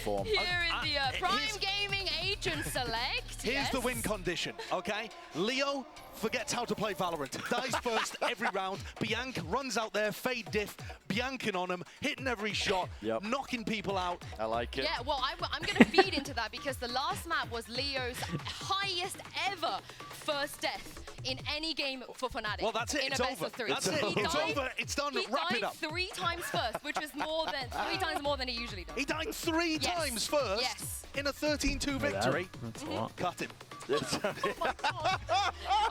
form. Here in the Prime Gaming Agent Select. Here's the win condition, okay? Leo forgets how to play Valorant. Dies first every round. Bianca runs out there, fade diff, Bianking on him, hitting every shot, knocking people out. I like it. Yeah, well, I'm going to feed into that because the last map was Leo's highest ever first death in any game for Fnatic. Well, that's it. In It's a best over. of 3. That's it. It's over. It's done. Wrap it up. He died 3 times first, which is more than 3 times more than he usually does. He died 3 times first in a 13-2 victory. That's a lot. Cut him.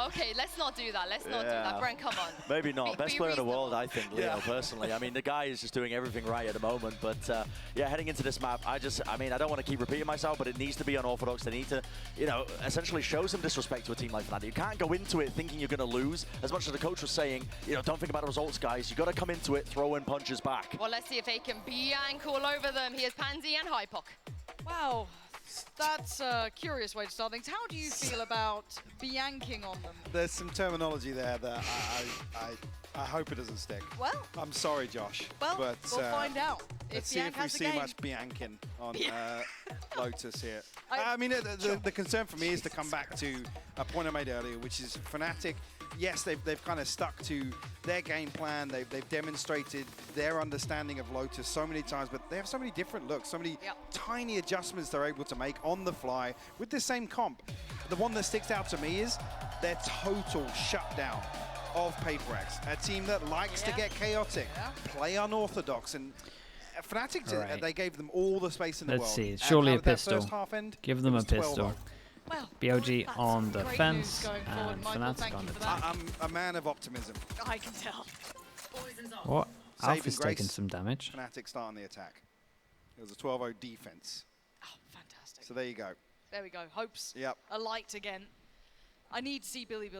Okay, let's not do that. Let's not do that. Brent, come on. Maybe not. Best player in the world, I think, Leo, Yeah. personally. I mean, the guy is just doing everything right at the moment. But, yeah, heading into this map, I mean, I don't want to keep repeating myself, but it needs to be unorthodox. They need to, you know, essentially show some disrespect to a team like Fnatic. You can't go into it thinking you're going to lose. As much as the coach was saying, you know, don't think about the results, guys. You got to come into it, throw in punches back. Well, let's see if they can Biank all over them. Here's Pansy and Hypok. Wow, that's a curious way to start things. How do you feel about Bianking on them? There's some terminology there that I hope it doesn't stick. Well, I'm sorry, Josh. Well, but, we'll find out. Let's see if we see much Bianking on Lotus here. I mean, the concern for me is to come back to a point I made earlier, which is Fnatic. Yes, they've kind of stuck to their game plan. They've demonstrated their understanding of Lotus so many times, but they have so many different looks, so many tiny adjustments they're able to make on the fly with the same comp. The one that sticks out to me is their total shutdown of Paper X, a team that likes to get chaotic, play unorthodox, and Fnatic, they gave them all the space in the world. Let's see, surely a pistol. First half end, Give them a pistol. Well, BLG on the fence forward, and Michael. Fnatic Thank on you the for top. that. I'm a man of optimism. I can tell. What? Saving Alpha's grace. taking some damage. Fnatic starting the attack. It was a 12-0 defense. Oh, fantastic. So there you go. There we go. Hopes Yep. alight again. I need to see Billy.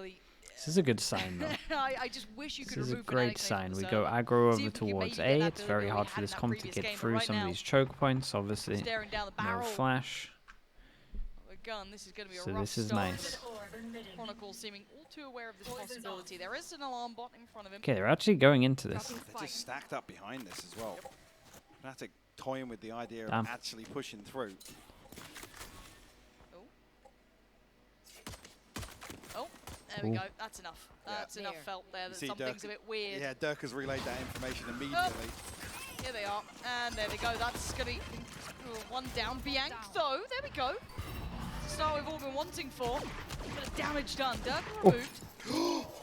This is a good sign, though. I just wish you This could is a remove great Fnatic's sign. name We from go the server. aggro See over if we can towards maybe get A. that It's very Billy hard we for had this in that comp to previous get game, but through right some of now, these choke points. Obviously, staring down the no barrel flash. of a gun. This is going to be a So rough this is start. nice. Chronicle seeming all too aware of this possibility. There is an alarm bot in front of him. Okay, they're actually going into this. They're just stacked up behind this as well. Fnatic toying with the idea Damn. of actually pushing through. Oh, there we Ooh. go. That's enough. That's enough felt there that See something's Dirk- a bit weird. Yeah, Dirk has relayed that information immediately. Here they are. And there they go. That's going to be one down. Biank, though. There we go. Start we've all been wanting for. Bit of damage done. Dirk removed.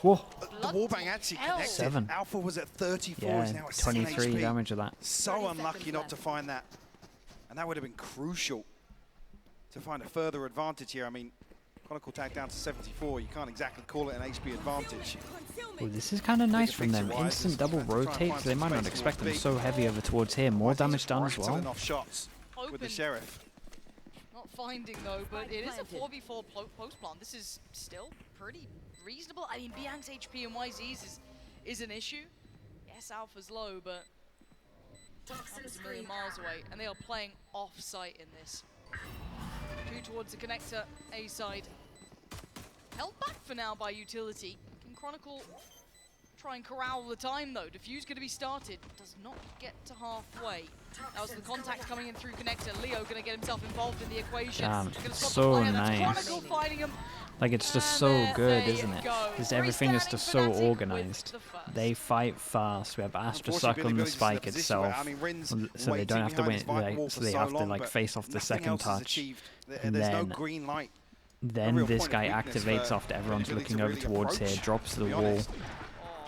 Whoa. The wallbang actually connected. 7. Alpha was at 34, Yeah, is now at 7 23 HP. damage of that. So unlucky not to find that. And that would have been crucial to find a further advantage here. I mean, Chronicle tag down to 74. You can't exactly call it an HP advantage. Ooh, this is kind of nice Bigger from them. picture-wise, Instant is double trying to find rotate, so they some might not space expect them towards so B. heavy over towards here. More damage done as Rattling well. off shots with the Open. Sheriff. Not finding, though, but it is a 4v4 post plant. This is still pretty reasonable. I mean, Biank's HP and YZ's is an issue. Yes, Alpha's low, but Alpha's a million miles away, and they are playing off-site in this. 2 towards the connector, A side. Held back for now by Utility. Can Chronicle try and corral the time, though? Diffuse going to be started. Does not get to halfway. That was the contact coming in through connector. Leo going to get himself involved in the equation. Damn, Gonna it's stop the so player. That's nice. Chronicle fighting him. Like, it's just And so there good, you isn't it? go. Because everything is just so Freestanding Fnatic organized. with the first. They fight fast. We have Astra suck Unfortunately, on the Billy's just in a spike position where, itself. I mean, Rin's So they don't waiting have to behind win. his Viper wall So for they so have to long, like but face off the nothing second else is touch. achieved. And There's no then- green light. Then real this point guy of weakness activates for after everyone's Billy looking to over really towards here, approach, drops to to the be wall. honest.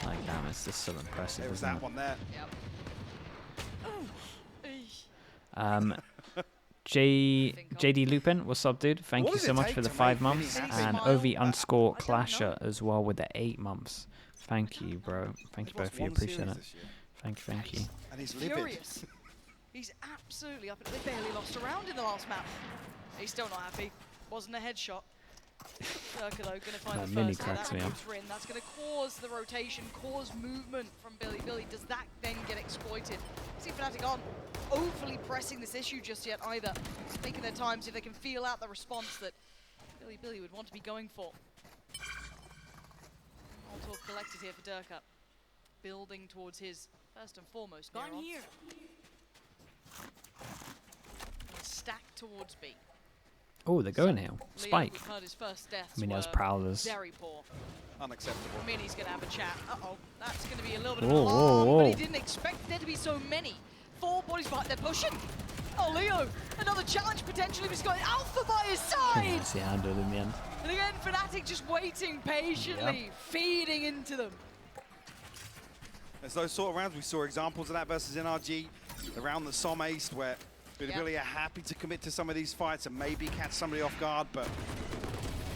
Like, damn, it's just so impressive, There was isn't that it? one there. JD Lupin, what's up, dude? Thank What you does so it much take for the to 5 make months. Vinny And happy? OV underscore I don't know. Clasher as well with the 8 months. Thank you, bro. Thank you He's lost both of you. one Appreciate series it. this year, Thank you. and he's livid. Furious. He's absolutely up. They barely lost a round in the last map. He's still not happy. Wasn't a headshot. Circa, though, going to find That the mini first hit. cracks That me up. removes Rin. That's going to cause the rotation, cause movement from Billy. Billy, does that then get exploited? See Fnatic aren't overly pressing this issue just yet either. Just taking their time, see if they can feel out the response that Billy would want to be going for. Molotov collected here for Durka. Building towards his first and foremost. Gone here. towards B. Oh, they're going here. Leo, Spike. we've heard his first deaths I mean, there's were Prowlers. very poor. Unacceptable. Mini's going to have a chat. Uh-oh, that's going to be a little bit Whoa, of an alarm, whoa, but he whoa. didn't expect there to be so many. 4 bodies behind, they're pushing. Oh, Leo, another challenge potentially, but he's got Alpha by his side. Yes, he handled in the end. And again, Fnatic just waiting patiently, feeding into them. There's those sort of rounds. We saw examples of that versus NRG, the round that Som aced, where Bilibili are happy to commit to some of these fights and maybe catch somebody off guard, but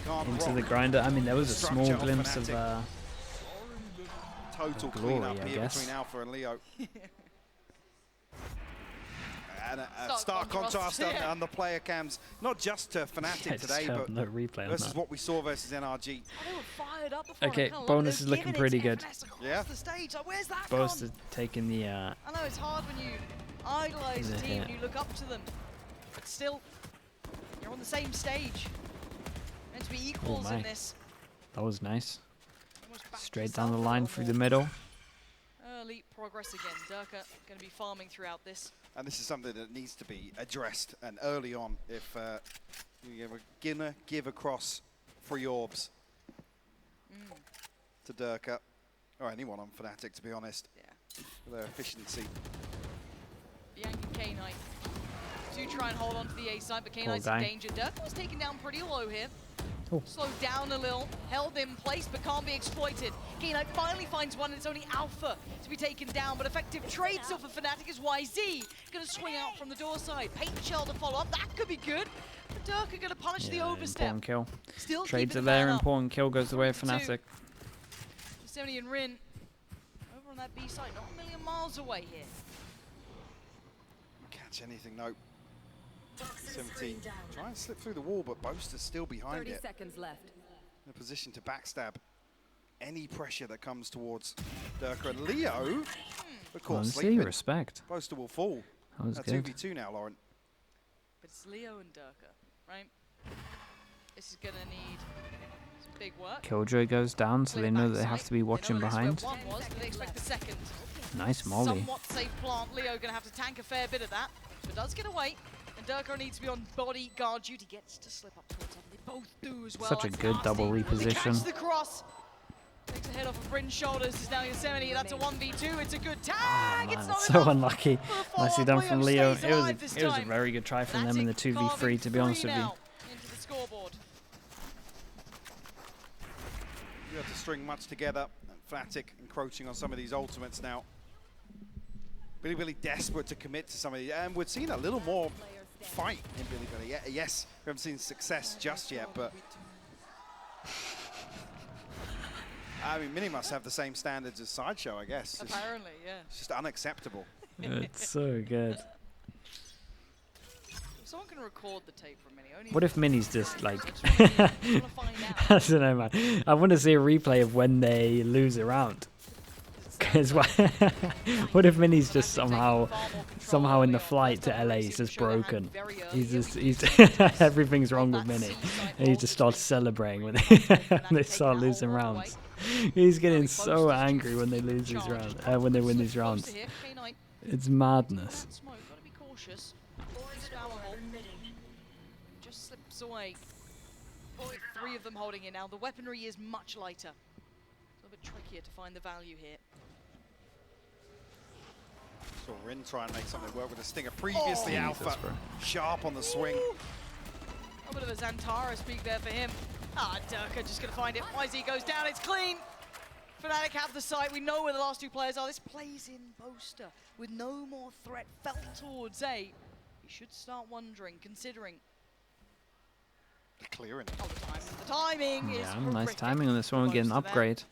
can't Into the rock grinder. I mean, there was a small structure of glimpse of Fnatic. Total glory, cleanup I here guess. between Alpha and Leo. And a Stark stark contrast contrast. on the player cams, not just to Fnatic Yeah, today, just but no replay on versus that. what we saw versus NRG. Oh, they were fired up before. Okay, I can't bonus look, is looking they're pretty giving good. it to FNS across Yeah. the stage. Like, where's that Both gone? taking the I know it's hard when you idolize a Yeah. team and you look up to them, but still, you're on the same stage. Meant to be equals my. in this. that was nice. Almost back Straight to down the South line normal. through the middle. Early progress again. Durka going to be farming throughout this. And this is something that needs to be addressed and early on if you give across free orbs to Durka, or anyone on Fnatic, to be honest, Yeah. for their efficiency. Bianca and K-Knight do try and hold on to the A side, but K-Knight's guy. in danger. Durka was taken down pretty low here. Oh. Slowed down a little, held in place, but can't be exploited. K-Knight finally finds one, and it's only Alpha to be taken down, but effective trade still for Fnatic is YZ. Gonna swing out from the door side. Paint Shell to follow up, that could be good. But Durka gonna punish the Yeah, overstep. important kill. Still Trades keeping are the man there. up. Important kill goes the way of 2. Fnatic. Yosemite and Rin over on that B side, not a million miles away here. Catch anything, no. 17. Try and slip through the wall, but Boaster's still behind 30 it. seconds left. In a position to backstab any pressure that comes towards Durka. And Leo, of course, Honestly, sleeping. respect. Boaster will fall. That was Now good. 2v2 now, Lauren. But it's Leo and Durka, right? This is gonna need some big work. Killjoy goes down, so they know that they have to be watching They know behind. that's where one was, but they expect the second. Nice molly. Somewhat safe plant. Leo gonna have to tank a fair bit of that, but does get away. And Durka needs to be on bodyguard duty. Gets to slip up towards him. They both do as well. Such a That's good nasty. double They reposition. catch the cross. Takes a head off of Bryn's shoulders. Is now Yosemite. That's a 1v2. It's a good tag. Oh, It's man, not so enough. unlucky. The Nicely follow-up, done from Leo. stays It was alive this a time. very good try from them in the Fnatic 2v3, carving to be honest three with you. now into the scoreboard. You have to string much together. And Fnatic encroaching on some of these ultimates now. Bilibili desperate to commit to some of these. And we've seen a little more fight in Bilibili. Yes, we haven't seen success just yet, but I mean, Mini must have the same standards as Sideshow, I guess. Apparently, yeah. It's just unacceptable. It's so good. Someone can record the tape from Mini. Only What if Mini's just like... I just want to find out. I don't know, man. I want to see a replay of when they lose a round. Because what if Mini's just somehow in the flight to LA he's just broken. He's everything's wrong with Mini, and he just starts celebrating when they start losing rounds. He's getting so angry when they lose these rounds, when they win these rounds. It's madness. Smoke, gotta be cautious. Just slips away. 3 of them holding it now. The weaponry is much lighter. It's a little bit trickier to find the value here. Saw Rin try and make something work with a stinger. Previously, Jesus, Alpha bro. sharp on the swing. A bit of a Xantara speak there for him. Durka just gonna find it. YZ goes down, it's clean. Fnatic have the site. We know where the last 2 players are. This plays in Boaster with no more threat felt towards A. You should start wondering, considering. They're clearing. Oh, the timing is Yeah, nice horrific timing on this one. for Getting an most of them. upgrade.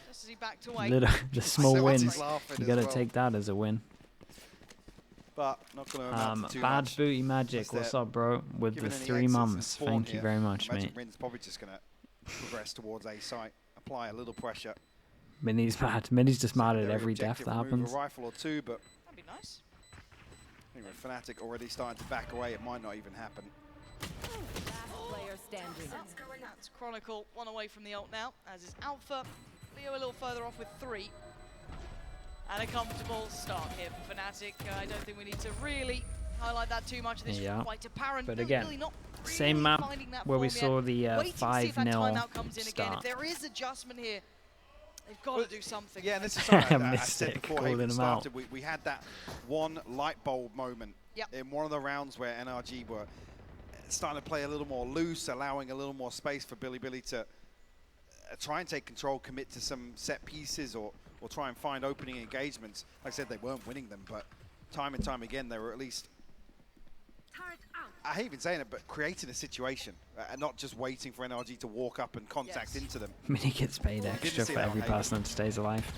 Just as he backed away. Little, just small So wins. he's laughing You as gotta well. take that as a win. But not going to amount to too Bad much. Booty Magic, Unless what's they're up, bro? With the given any 3 exits and months. spawn Thank you here. very much, Imagine mate. Rin's probably just going to progress towards A site, apply a little pressure. Mini's mad. Mini's just mad at Very every death objective, that remove happens. A rifle or 2, but That'd be nice. I think with Fnatic already starting to back away, it might not even happen. Last player standing. That's Chronicle, 1 away from the ult now, as is Alpha. Leo a little further off with 3. And a comfortable start here for Fnatic. I don't think we need to really highlight that too much. This fight to Paran. But Really, again, really not same map where we saw the 5-0 start. If there is adjustment here, they've got to do something. Yeah, and this is something I said Mystic before calling Haven him out. started. We had that one light bulb moment in one of the rounds where NRG were starting to play a little more loose, allowing a little more space for Billy to try and take control, commit to some set pieces, or try and find opening engagements. Like I said, they weren't winning them, but time and time again, they were at least, I hate even saying it, but creating a situation and not just waiting for NRG to walk up and contact into them. Mini gets paid extra for every person that stays alive.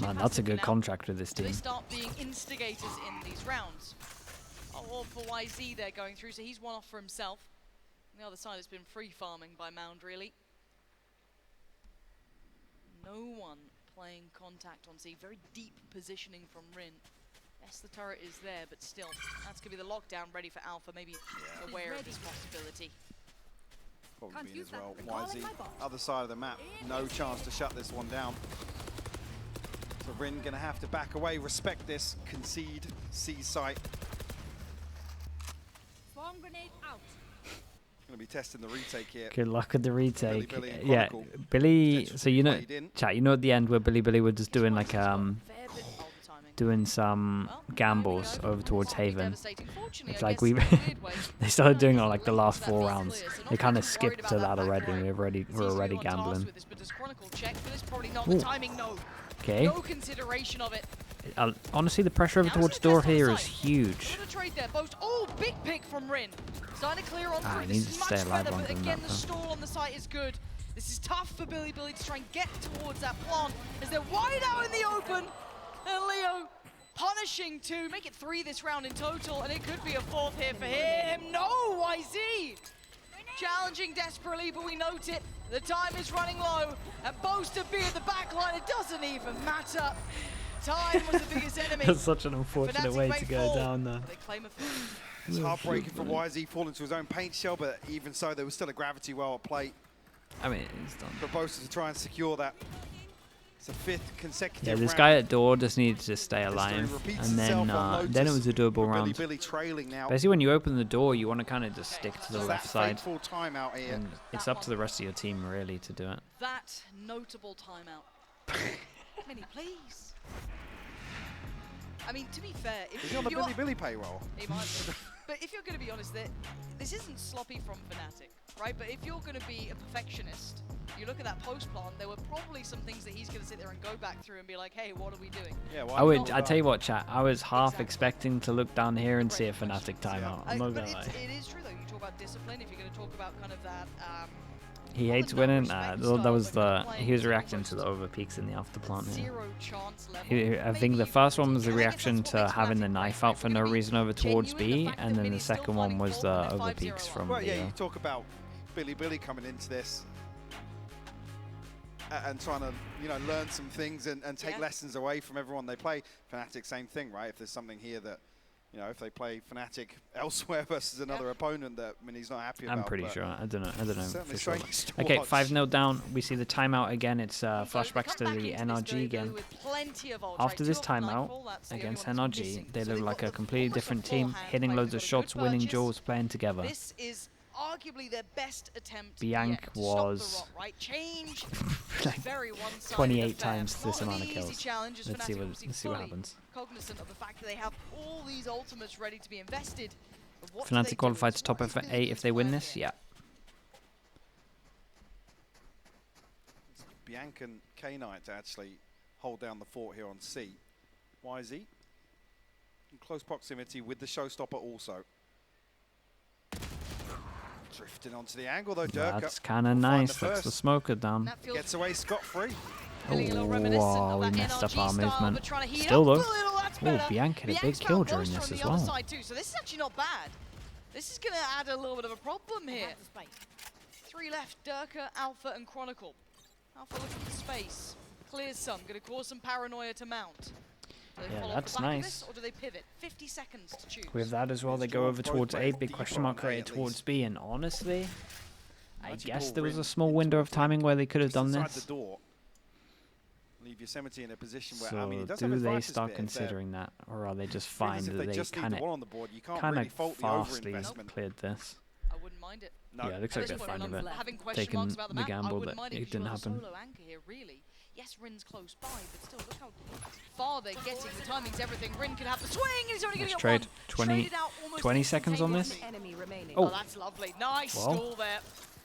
Man, that's a good contract with this team. They start being instigators in these rounds. All for YZ they're going through, so he's one off for himself. On the other side, it's been free farming by Mound, really. No one playing contact on C. Very deep positioning from Rin. Yes, the turret is there, but still, that's going to be the lockdown ready for Alpha, maybe aware of this possibility. Probably being as well. YZ, other side of the map, no chance to shut this one down. So Rin going to have to back away, respect this, concede, C site. Swarm grenade out. Going to be testing the retake here. Good luck with the retake. Billy yeah, Billy. So you know, chat. You know, at the end where Billy was just doing like doing some gambles over towards Haven. It's like they started doing it on like the last 4 rounds. They kind of skipped to that already. And we're already gambling. Okay. No consideration of it. Honestly, the pressure over towards door here is huge. Oh, big pick from Rin. Starting to clear on through. He needs to stay alive longer but than again, that, the stall on the site is good. This is tough for Billy to try and get towards that plant as they're wide out in the open. And Leo punishing 2, make it 3 this round in total, and it could be a 4th here for him. No, YZ! Challenging desperately, but we note it. The time is running low, and Boast to be at the back line, it doesn't even matter. Time was the biggest enemy. That's such an unfortunate way to go down there. They claim a It's heartbreaking for YZ falling to his own paint shell, but even so, there was still a gravity well at play. I mean, it's done. For Boast to try and secure that. It's a 5th consecutive Yeah, this round. guy at door just needed to stay alive, and then it was a doable round. Billy trailing now. Basically, when you open the door, you want to kind of just stick to the left side, timeout here. and it's up to the rest of your team really to do it. That notable timeout. Mini, please. I mean, to be fair, if Is he on the Billy payroll? He might be. But if you're going to be honest, this isn't sloppy from Fnatic, right? But if you're going to be a perfectionist, you look at that post plant, there were probably some things that he's going to sit there and go back through and be like, hey, what are we doing? Yeah, I tell you what, chat, I was half expecting to look down here and see a Fnatic timeout. I'm not gonna lie. It is true, though. You talk about discipline, if you're going to talk about kind of that... He hates winning. That was he was reacting to the overpeaks in the after plant here. I think the first one was the reaction to having the knife out for no reason over towards B, and then the second one was the overpeaks from Well, yeah, you talk about Billy coming into this and trying to, learn some things and take lessons away from everyone they play. Fnatic, same thing, right? If there's something here that, if they play Fnatic elsewhere versus another opponent that he's not happy about. I'm pretty sure. I don't know for sure. To Okay, watch. 5-0 down. We see the timeout again. It's flashbacks to the NRG again. After this timeout against NRG, they look like a completely different team, hitting loads of shots, winning duels, playing together. This is arguably their best attempt Bianc yet. was right? Change like very one-sided 28 affair. times this Not amount of an easy kills. challenge, as Let's see Fnatic what happens. cognizant of the fact that they have all these ultimates ready to be invested. But what do Fnatic they qualified do? to top What is 8 Billy's if they win plan this. here? Yeah. Bianc and K-Knight to actually hold down the fort here on C. YZ in close proximity with the showstopper also. Drifting onto the angle though, Durka. That's kind of nice. That's the smoker down. That feels Gets away scot-free. feeling a little reminiscent Oh, of we that messed up NRG our style, movement. but trying to heat Still up though. a little, that's Oh, better. Bianc had a big Bianc's kill found during Boast this from as the other well. side too, so this is actually not bad. This is going to add a little bit of a problem here. 3 left, Durka, Alpha, and Chronicle. Alpha looking for space. Clears some, going to cause some paranoia to Mount. Do they Yeah, follow that's the back of nice. this, or do they pivot? 50 seconds to choose. With that as well, they go over towards A. Big question mark created towards B. And honestly, I guess there was a small window of timing where they could have done Inside this. the door. leave Yosemite in a position where, So I mean, he does do have they advantage start there. considering that, or are they just If fine that they they just leave kind the wall of on the board, you can't really fault the fastly overinvestment. cleared this? I wouldn't mind it. No. Yeah, it looks At like this they're point, fine when with I'm it. having question Taking marks about the the map, I gamble wouldn't that mind it it 'cause you've didn't got a happen. solo anchor here, really. Yes, Rin's close by, but still, look how far they're getting. The timing's everything. Rin could have the swing, and he's only going Let's to get trade. one. 20 Traded out almost 20 seconds on this? instantaneously. Enemy remaining. Oh, Oh. that's lovely. Nice Well. stall there.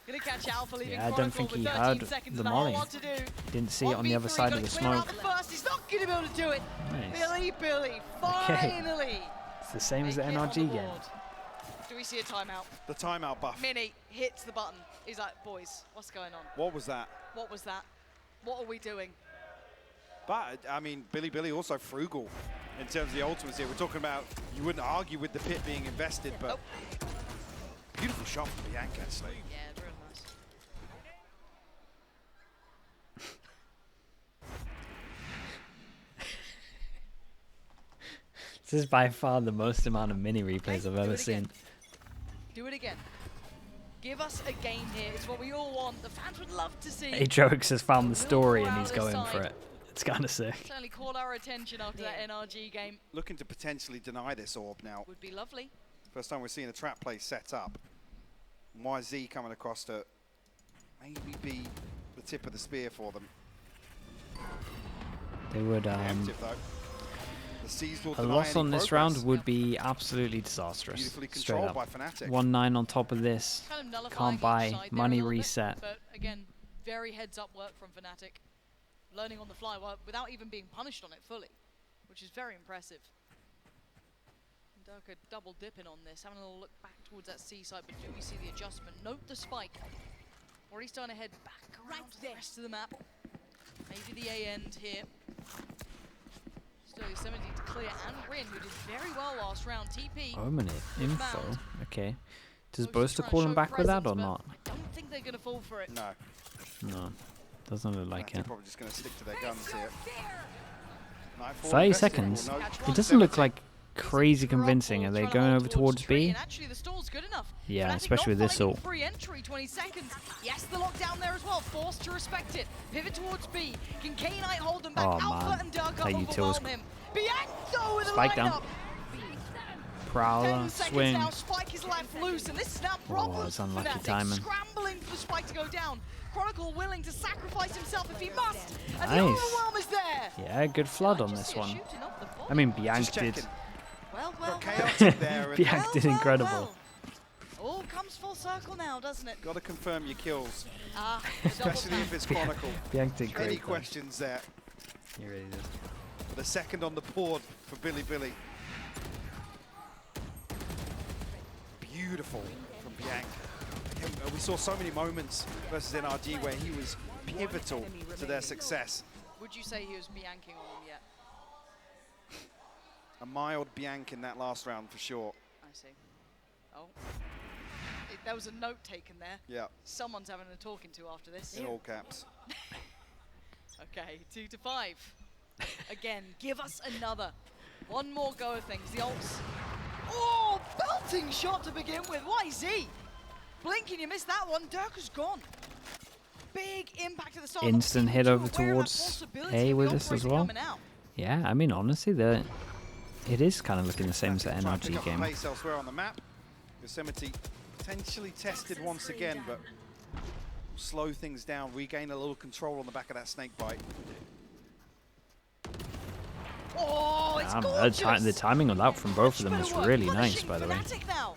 Gonna catch Alpha, leaving Yeah, I don't Chronicle think with he 13 heard seconds the and a whole molly. lot to do. Didn't see it on the other 1v3, side gotta of the clear out smoke. the first. He's not going to be able to do it. Nice. Billy, finally. It's the same as the Make it on NRG the game. board. Do we see a timeout? The timeout buff. Mini hits the button. He's like, boys, what's going on? What was that? What was that? What are we doing? But, I mean, Billy also frugal in terms of the ultimates here. We're talking about, you wouldn't argue with the pit being invested, but beautiful shot from Bianca, actually. Yeah, real nice. This is by far the most amount of mini replays I've do ever it again. seen. Do it again. Give us a game here. It's what we all want. The fans would love to see. Atriox has found the story and he's Little going for side. it. It's kind of sick. Certainly caught our attention after that NRG game. Looking to potentially deny this orb now. Would be lovely. First time we're seeing a trap play set up. YZ coming across to maybe be the tip of the spear for them. They would Preemptive, though. The Seas will a deny loss any on this progress. round would be absolutely disastrous. Beautifully Straight controlled up. by Fnatic. 1-9 on top of this. Kind of nullifying Can't each buy, side there a money little bit, reset. but again, very heads-up work from Fnatic. Learning on the fly without even being punished on it fully, which is very impressive. Durka double dipping on this, having a little look back towards that C side, but do we see the adjustment? Note the spike. Already starting to head back around to the rest of the map. Maybe the A end here. Still 70 to clear, and Rin, who did very well last round. TP. Omen info. Found. Okay. Does Lotus Boaster trying to call him show back with that or presence, not? but I don't think they're going to fall for it. No. No. Doesn't look like Fnatic it. probably just going to stick to their guns here. Nightfall 30 invested, seconds. well, no. It doesn't look 70. like crazy convincing. Are they Trying to going hold over towards tree, B? and actually the stall's good enough. Yeah, Fnatic especially not with this finding ult. free entry, 20 seconds. Yes, the lockdown there as well. Forced to respect it. Pivot towards B. Can K-Knight hold them back? Oh, Alpha man. and Durka That util was overwhelm him. Bianco with a Spike lineup. down. Prowler, 10 seconds swing. now, Spike is left loose, and this is now Oh, problems it's for unlucky Fnatic. timing. Scrambling for the Spike to go down. Chronicle willing to sacrifice himself if he must, and the Nice. overwhelm is there. Yeah, good flood on Just this see a one. shooting off the ball. I mean, Bianca Just did. checking. well, Got chaotic there. and Bianca did incredible. All comes full circle now, doesn't it? Got to confirm your kills, Ah, the double especially if tap. it's Chronicle. Bianca did Any great. though. questions there? He really did. The second on the board for Billy. Beautiful from Bianca. Again, we saw so many moments versus NRG where he was pivotal to their success. Would you say he was Bianking on them yet? A mild Bianca in that last round for sure. I see. Oh. There was a note taken there. Yeah, Someone's having a talking to after this. in all caps. Okay, 2 to 5. Again, give us another. One more go of things. The ults. Oh, belting shot to begin with. YZ. Blinking, you missed that one. Durka's gone. Big impact at the start. Instant hit over towards A with this as well. Out. Yeah, I mean, honestly, it is kind of looking the same as the Try and pick NRG up the game. pace elsewhere on the map. Yosemite potentially tested once again, but slow things down, regain a little control on the back of that snake bite. Oh, it's The gorgeous. timing on that from both of them Much was better work. really nice, Punishing by the way. Fnatic now.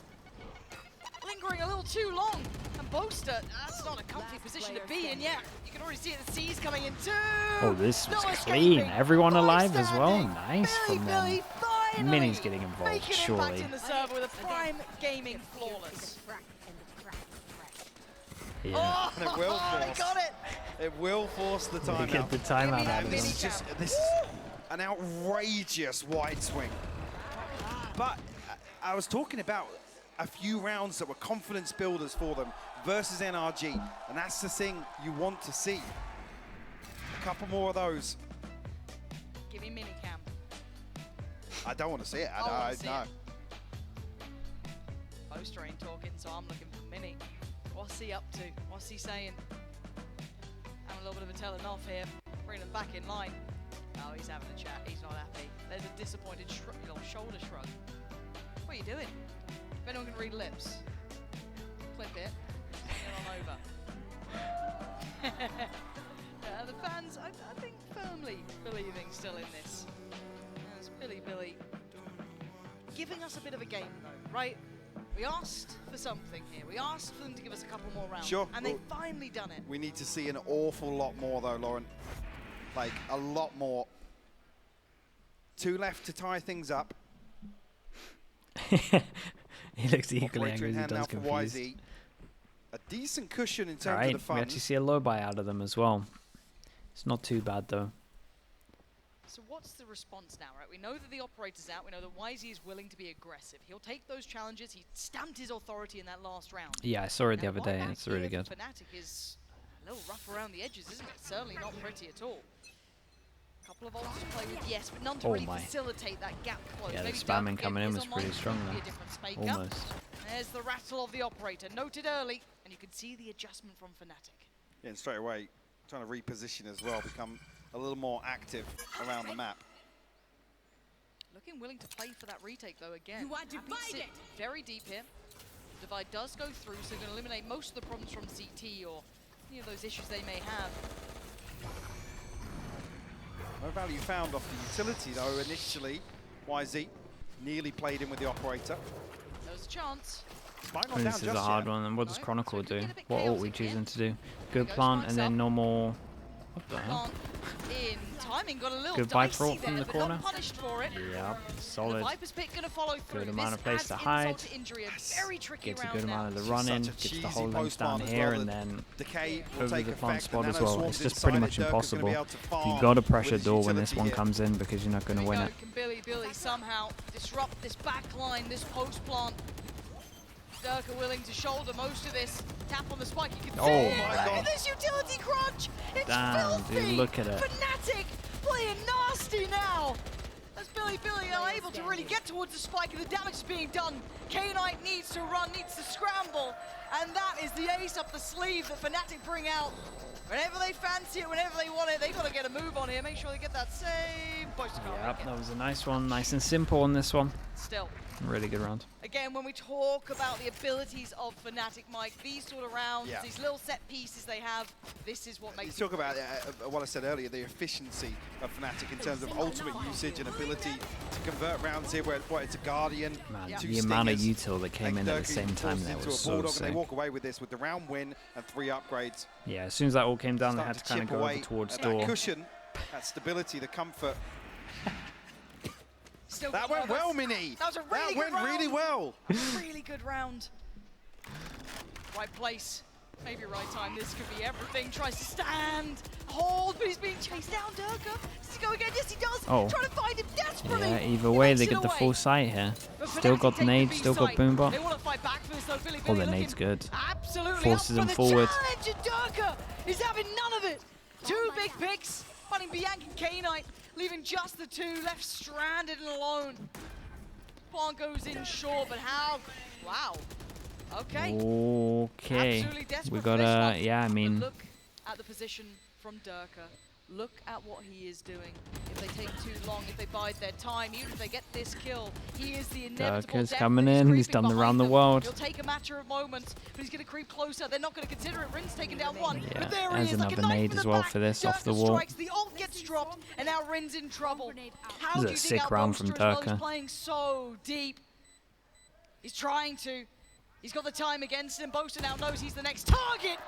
Lingering a little too long. And Boaster, that's not a comfy position to be in yet. You can already see it, the C's coming in too. Oh, this was No clean. escaping. Everyone Five alive as well. standing. Nice Billy, from them. Billy, finally Mini's getting involved, making surely. impact in the server with a prime gaming flawless. Yeah. Oh, And it will they force. got it. It will force the They timeout. get the timeout Give me out of that them. This is this is an outrageous wide swing. But I was talking about a few rounds that were confidence builders for them versus NRG, and that's the thing you want to see. A couple more of those. Give me minicam. I don't want to see it. I wanna see no. it. Boaster ain't talking, so I'm looking for Mini. What's he up to? What's he saying? I'm a little bit of a telling off here. Bring them back in line. Oh, he's having a chat. He's not happy. There's a disappointed shoulder shrug. What are you doing? If anyone can read lips, clip it. Get on over. The fans, I think, firmly believing still in this. It's Billy giving us a bit of a game, though, right? We asked for something here. We asked for them to give us a couple more rounds. Sure. And they've finally done it. We need to see an awful lot more, though, Lauren. Like, a lot more. 2 left to tie things up. He looks equally Operator angry in as he hand now does for confused. YZ. A decent cushion in terms Alright, of the we funds. actually see a low buy out of them as well. It's not too bad, though. So what's the response now, right? We know that the operator's out. We know that YZ is willing to be aggressive. He'll take those challenges. He stamped his authority in that last round. Yeah, I saw it the Now, other right day. back It's really here good. for Fnatic is a little rough around the edges, isn't it? Certainly not pretty at all. Couple of ults to play with, yes, but none to really facilitate that gap close. Yeah, the Maybe spamming Dirk coming in is was pretty online, strong could be there. a difference maker. Almost. There's the rattle of the operator, noted early, and you can see the adjustment from Fnatic. Yeah, and straight away, trying to reposition as well, become a little more active around the map. Looking willing to play for that retake, though, again. You are Happy to divided. sit very deep here. Divide does go through, so going to eliminate most of the problems from CT or any of those issues they may have. No value found off the utility, though, initially. YZ nearly played in with the operator. There was a chance. Might not And down this is just a hard yet. one. And what does No, Chronicle so it could do? get a bit What ult we chaotic here. choosing to do? Good goes plant Spikes and then up. normal. What the hell? Plant in timing, got a little Good dicey Viper ult from there, the but not corner. punished for it. Yeah, The solid. Viper's pick going to follow through. Good amount This of place adds to insult hide. to injury, a very tricky Gets a round good now. amount of the It's run in. such a Gets the cheesy whole length post down plant as here well and that then Decay will over take the plant effect. spot The as nano well. swarms It's just inside pretty it. much Dirk is gonna impossible. be able to farm You got to with pressure his door when this utility one here. comes in because you're not going to Here we win go. it. Can Billy somehow disrupt this back line, this post plant? Dirk are willing to shoulder most of this. Tap on the spike, you can Oh see my it. God. Look at this utility crunch! It's Damn, filthy! dude, look at it. Fnatic playing nasty now! As Billy are able to really get towards the spike and the damage is being done. K-Knight needs to run, needs to scramble, and that is the ace up the sleeve that Fnatic bring out. Whenever they fancy it, whenever they want it, they got to get a move on here. Make sure they get that same post. Yep, that was a nice one. Nice and simple on this one. Still. Really good round. Again, when we talk about the abilities of Fnatic, Mike, these sort of rounds, Yeah. these little set pieces they have, this is what You makes talk about what I said earlier, the efficiency of Fnatic in terms of ultimate usage and ability to convert rounds here where it's a Guardian, Man, two the amount of Stingers, util that came and in at Dirk the same even time forced there into was a so Bulldog, sick. and they walk away with this with the round win and 3 upgrades. Yeah, as soon as that all came down, they Start had to kind of chip go away over towards at door. that cushion, that stability, the comfort. Still That got went Lotus. well, Mini. That was a really good went really round. well. Really good round. Right place, maybe right time. This could be everything. Tries to stand, hold, but he's being chased down. Durka, does he go again? Yes, he does. Oh. Trying to find him desperately. Yeah, either He way, makes they it get the away. full sight here. But Still Fnatic got take the nades, B still got side. Boombot. They want to fight back for this though. Billy Oh, the looking nade's good. absolutely Forces up him for the forward. challenge, and Durka is having none of it. 2 big picks, finding Bianca and K-Knight, leaving just the 2 left stranded and alone. Plant goes in short, but how? Wow. Okay. Okay. Absolutely desperate We for got this a, one. yeah, I But mean, look at the position from Durka. Look at what he is doing. If they take too long, if they bide their time, even if they get this kill, he is the inevitable Durka's death coming that is in. He's creeping done around behind the them. world. He'll take a matter of moments, but he's going to creep closer. They're not going to consider it. Rin's taken down one, Yeah, but there there's he is, like a another knife nade in as the well back. for this off the Durka wall. strikes, the ult gets dropped, and now Rin's in trouble. How This is do a you sick dig out round from Bolster as well? Durka. He's playing so deep. He's trying to. He's got the time against him. Boaster now knows he's the next target.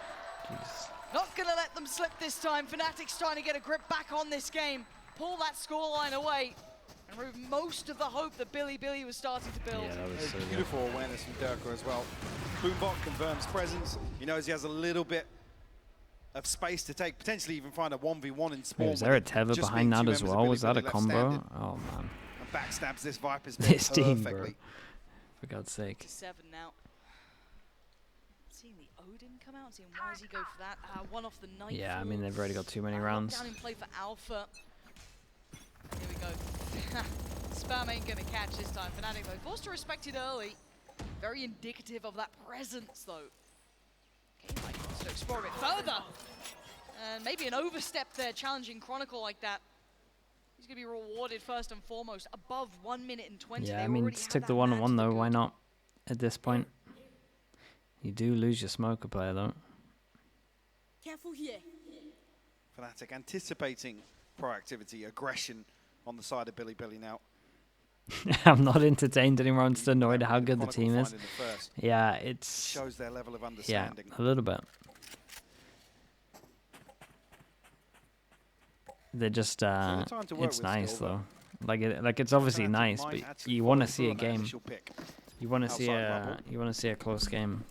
Not going to let them slip this time. Fnatic's trying to get a grip back on this game. Pull that scoreline away and remove most of the hope that Billy was starting to build. Yeah, that was so good. Beautiful awareness from Durka as well. Boombot confirms presence. He knows he has a little bit of space to take, potentially even find a 1v1 in spawn. Wait, was there a tether Just behind being that 2 as members of well? Billy Was that a left combo? standing. Oh, man. And backstabs this Viper's This team, bro. perfectly. For God's sake. 7 now. Seeing the Odin come out, seeing YZ go for that. One off the Nightfall. Yeah, I mean, they've already got too many rounds. Down in play for Alpha. Here we go. Spam ain't gonna catch this time. Fnatic though, forced to respect it early. Very indicative of that presence though. Okay, Mike wants to explore a bit further. And maybe an overstep there, challenging Chronicle like that. He's going to be rewarded first and foremost, above 1 minute and 20. Yeah, I mean, just took the 1-on-1 though, why not at this point? You do lose your smoker player though. Careful here. Fnatic anticipating proactivity, aggression on the side of Billy now. I'm not entertained anymore. I'm just annoyed at how good the team is. Yeah, it's... shows their level of understanding. Yeah, a little bit. They're just, it's nice though. Like it's obviously nice, but you want to see a game. You want to see a close game.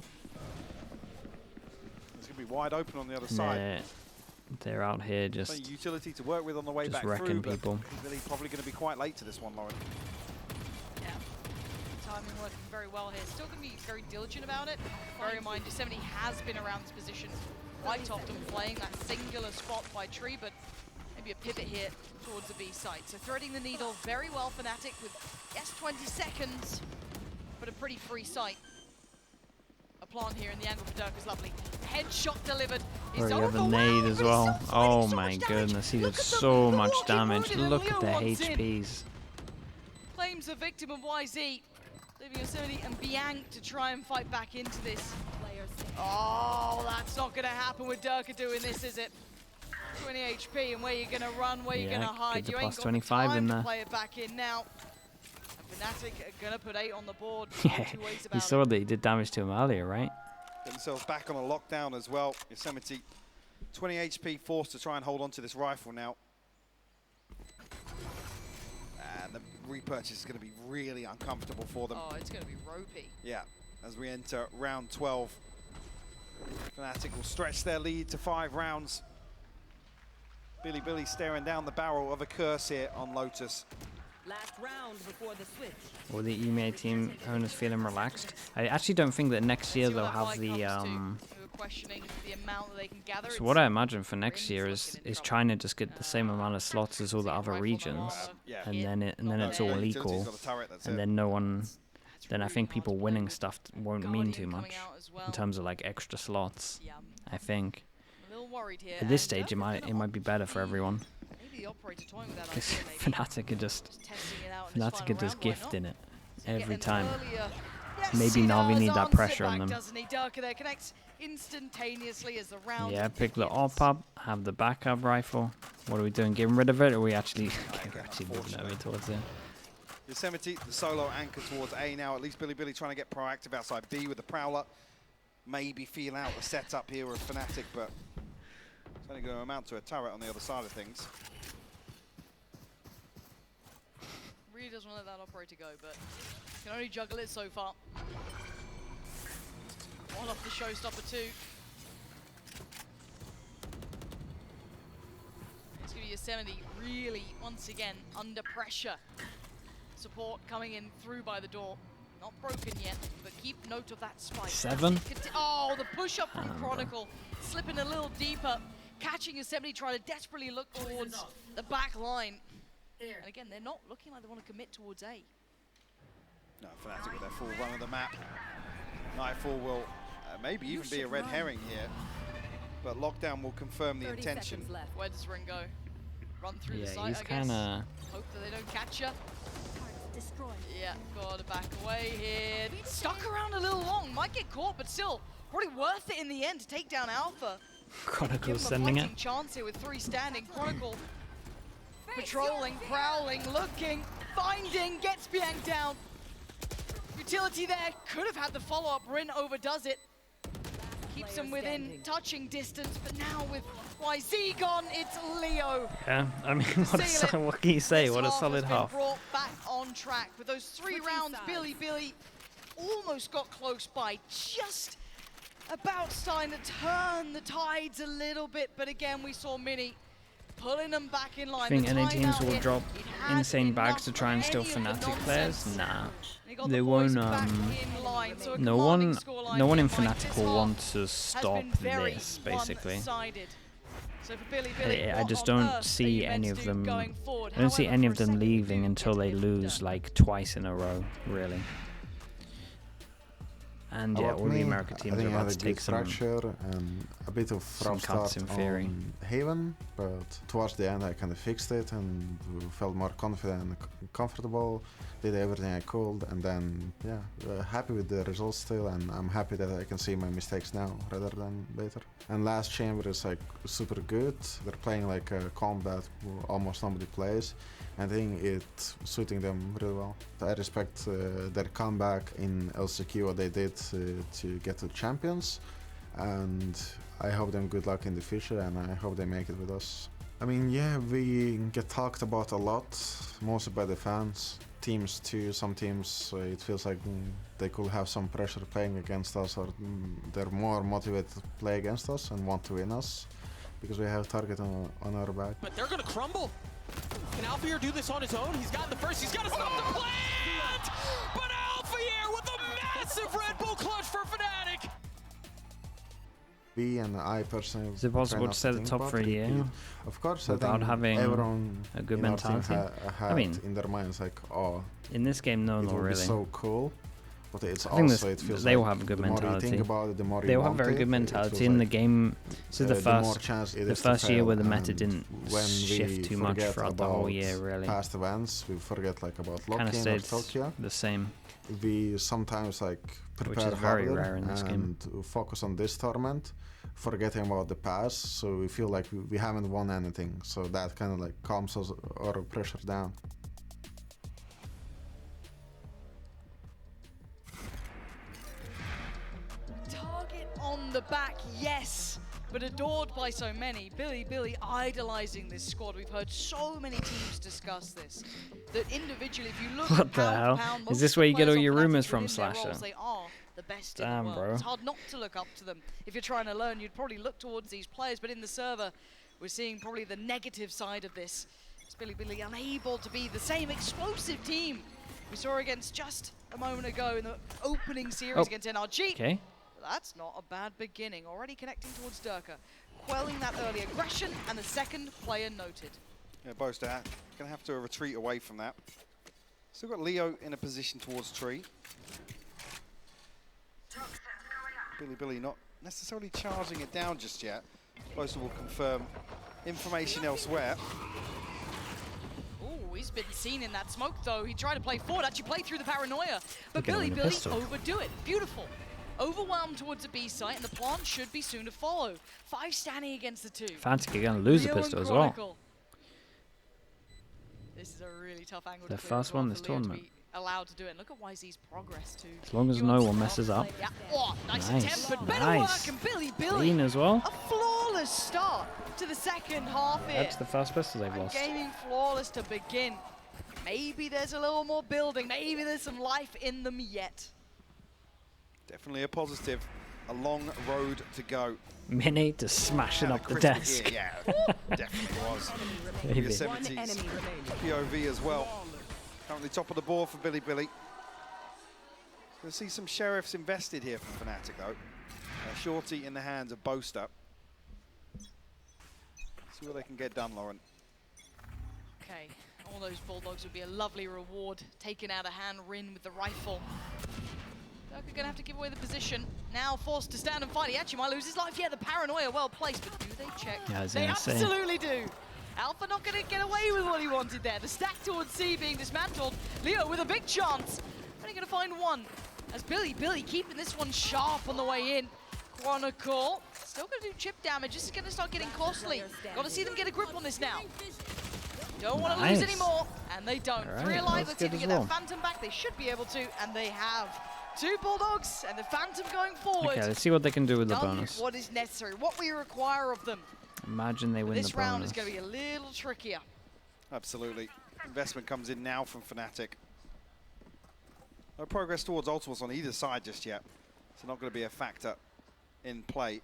It's gonna be wide open on the other side. They're out here just utility to work with on the way back wrecking through, people. Really probably going to be quite late to this one, Lauren. Yeah, timing working very well here. Still going to be very diligent about it. Bear in mind, Yosemite has been around this position quite often, playing that singular spot by tree, but maybe a pivot here towards the B site. So threading the needle very well, Fnatic, with, yes, 20 seconds, but a pretty free site. A plant here in the angle for Dirk is lovely. Headshot delivered. Or you have a nade as well. Oh my goodness, he did so much damage. Look at the HPs. Claims the victim of YZ, leaving Yosemite and Bianc to try and fight back into this. Oh, that's not going to happen with Dirk doing this, is it? 20 HP, and where you're going to run, where you're going to hide. You ain't got 25 in there. to play it back in now. Fnatic are going to put 8 on the board. Yeah, you saw that he did damage to him earlier, right? Get themselves back on a lockdown as well. Yosemite, 20 HP, forced to try and hold on to this rifle now. And the repurchase is going to be really uncomfortable for them. Oh, it's going to be ropey. Yeah, as we enter round 12. Fnatic will stretch their lead to 5 rounds. Billy staring down the barrel of a curse here on Lotus. Last round before the switch. Or the EMEA team owners feeling relaxed. I actually don't think that next year they'll have the so what I imagine for next year is China just get the same amount of slots as all the other regions, and then it's all equal, and then no one. Then I think people winning stuff won't mean too much in terms of like extra slots. I think at this stage it might be better for everyone. Because Fnatic are just gifting it every time. Maybe Na'Vi need that pressure on them. Yeah, Piglet up, have the backup rifle. What are we doing? Getting rid of it, or are we actually moving over towards it? Yosemite, the solo anchor towards A now. At least Billy trying to get proactive outside B with the Prowler. Maybe feel out the setup here of Fnatic, but it's only going to amount to a turret on the other side of things. Really doesn't want to let that operator go, but can only juggle it so far. One off the showstopper too. It's going to be Yosemite really, once again, under pressure. Support coming in through by the door. Not broken yet, but keep note of that spike. 7? Oh, the push-up from Chronicle. Slipping a little deeper. Catching Yosemite, trying to desperately look towards the back line. And again, they're not looking like they want to commit towards A. No, Fnatic with their full run of the map. Nightfall will maybe even be a red herring here, but lockdown will confirm the intention. Where does Ringo? Run through the site, he's I guess. Kinda... Hope that they don't catch you. Yeah, gotta back away here. Stuck around a little long, might get caught, but still, probably worth it in the end to take down Alpha. Chronicle sending it. Chance here with 3 standing. Chronicle patrolling, prowling, looking, finding, gets Bianc down. Utility there, could have had the follow-up. Rin overdoes it. Keeps him within touching distance, but now with YZ gone, it's Leo. Yeah, I mean, what can you say? What a solid half. Brought back on track with those 3 rounds. Billy almost got close by, just about starting to turn the tides a little bit, but again, we saw Mini pulling them back in line. I think any teams will drop insane bags to try and steal Fnatic players? Nah. They won't, no one in Fnatic will want to stop this, basically. I just don't see any of them, I don't see any of them leaving until they lose like twice in a row, really. And yeah, About all the me, American I teams think are I about had to a good take some fracture and a bit of rough cuts start in theory. on Haven, but towards the end I kind of fixed it and felt more confident and comfortable, did everything I could, and then yeah, happy with the results still, and I'm happy that I can see my mistakes now rather than later. And last chamber is like super good. They're playing like a combat almost nobody plays. I think it's suiting them really well. I respect their comeback in LCQ, what they did to get to champions, and I hope them good luck in the future, and I hope they make it with us. I mean, yeah, we get talked about a lot, mostly by the fans. Teams too, some teams it feels like they could have some pressure playing against us, or they're more motivated to play against us and want to win us, because we have target on our back. But they're gonna crumble. Can Alphair do this on his own? He's got the first, he's got to stop the plant! But Alphair with a massive Red Bull clutch for Fnatic! We and I personally. Is it possible to set the top 3 here? Of course, without I think having everyone a good in our team mentality? had I mean, in their minds like, oh, in this game, no, it not will be really. so cool. But it's I think also, it feels they like will have a good the more you mentality. think about it, the more They you will have want very it. good It mentality feels in the like, game. This is the more chance it the is to first year fail, where the meta and didn't when shift we too much forget throughout the whole about year, really. Past events, we forget like about Kind of Lock-in or stayed Tokyo. the same. We sometimes like prepare is very harder rare in this game. and focus on this tournament, forgetting about the past, so we feel like we haven't won anything, so that kind of like calms us our pressure down. Target on the back, yes, but adored by so many. Billy idolizing this squad. We've heard so many teams discuss this. That individually, if you look What at the pound hell? for pound, Is most this of the where you get players all on your Fnatic rumors from, within their Slasher? roles, they are the best Damn, in the world. bro. It's hard not to look up to them. If you're trying to learn, you'd probably look towards these players, but in the server, we're seeing probably the negative side of this. It's Billy unable to be the same explosive team we saw against just a moment ago in the opening series against NRG. Okay. That's not a bad beginning. Already connecting towards Durka, quelling that early aggression, and the second player noted. Yeah, Boaster gonna have to retreat away from that. Still got Leo in a position towards tree. Billy not necessarily charging it down just yet. Boaster will confirm information elsewhere. Ooh, he's been seen in that smoke though. He tried to play forward, actually played through the paranoia. But Look at him Billy with a pistol. overdo it. Beautiful. Overwhelmed towards the B site, and the plant should be soon to follow. 5 standing against the 2. Fnatic are going to lose Leo a and pistol as well. Chronicle. This is a really tough angle The to clear first as well one for this Leo to tournament. be allowed to do it. And look at YZ's progress too. As long as He no wants one to messes up. Yeah. Oh, nice Nice, attempt, but better nice. work, and Billy. Clean as well. A flawless start to the second half here. That's the first pistol they've And lost. gaming flawless to begin. Maybe there's a little more building. Maybe there's some life in them yet. Definitely a positive. A long road to go. Mini just smashing And a up the crystal desk. gear, yeah, definitely was. Maybe. Yosemite's POV as well. Currently top of the board for Billy. We'll see some sheriffs invested here from Fnatic though. Shorty in the hands of Boaster. See what they can get done, Lauren. Okay, all those Bulldogs would be a lovely reward. Taken out of hand, Rin with the rifle. Durka gonna have to give away the position. Now forced to stand and fight. He actually might lose his life. Yeah, the paranoia well placed, but do they check? Yeah, I was They gonna say. absolutely do. Alpha not gonna get away with what he wanted there. The stack towards C being dismantled. Leo with a big chance. Only gonna find one. As Billy keeping this one sharp on the way in. Chronicle still gonna do chip damage. This is gonna start getting costly. Gotta see them get a grip on this now. Don't want to lose Nice. anymore, and they don't. All right, 3 alive, that's let's see if good they as get well. that Phantom back. They should be able to, and they have. 2 Bulldogs, and the Phantom going forward. Okay, let's see what they can do with the Done bonus. what is necessary, what we require of them. Imagine they win This the round bonus. is going to be a little trickier. Absolutely. Investment comes in now from Fnatic. No progress towards ultimates on either side just yet. So not going to be a factor in play.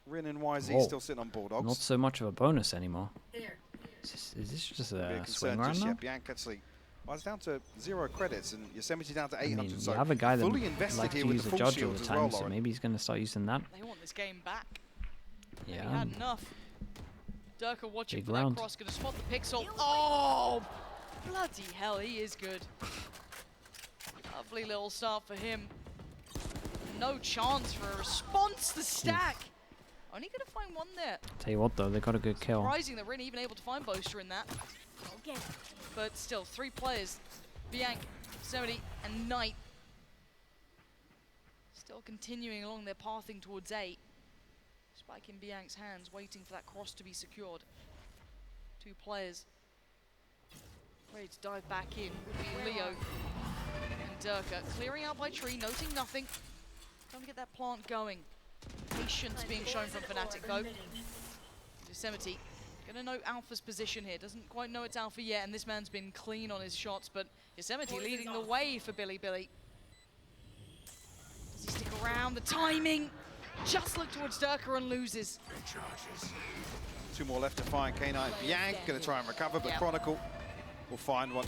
Rin and YZ Whoa. still sitting on Bulldogs. Not so much of a bonus anymore. Is this just Be a concern swing round just now? yet. Bianca actually, well, it's down to 0 credits and Yosemite down to 800. I mean, so you have a guy that fully invested likes here to with use the the full judge all shields the as time, well, so Lauren. maybe he's going to start using that. They want this game back. He Yeah. had enough. Durka watching Big for round. that cross, going to spot the pixel. Oh, bloody hell, he is good. Lovely little start for him. No chance for a response. The stack. Only gonna find one there. Tell you what though, they got a good kill. Surprising that we're even able to find Boaster in that. Okay. But still, 3 players. Bianc, Yosemite, and Knight. Still continuing along their pathing towards A. Spike in Bianc's hands, waiting for that cross to be secured. 2 players. Ready to dive back in would be Leo and Durka. Clearing out by tree, noting nothing. Trying to get that plant going. Patience being shown from Fnatic though. Yosemite gonna note Alpha's position here. Doesn't quite know it's Alpha yet, and this man's been clean on his shots, but Yosemite leading the way for Billy. Does he stick around? The timing! Just look towards Durka and loses. 2 more left to find. K9 and Bianc gonna try and recover, but Chronicle will find one.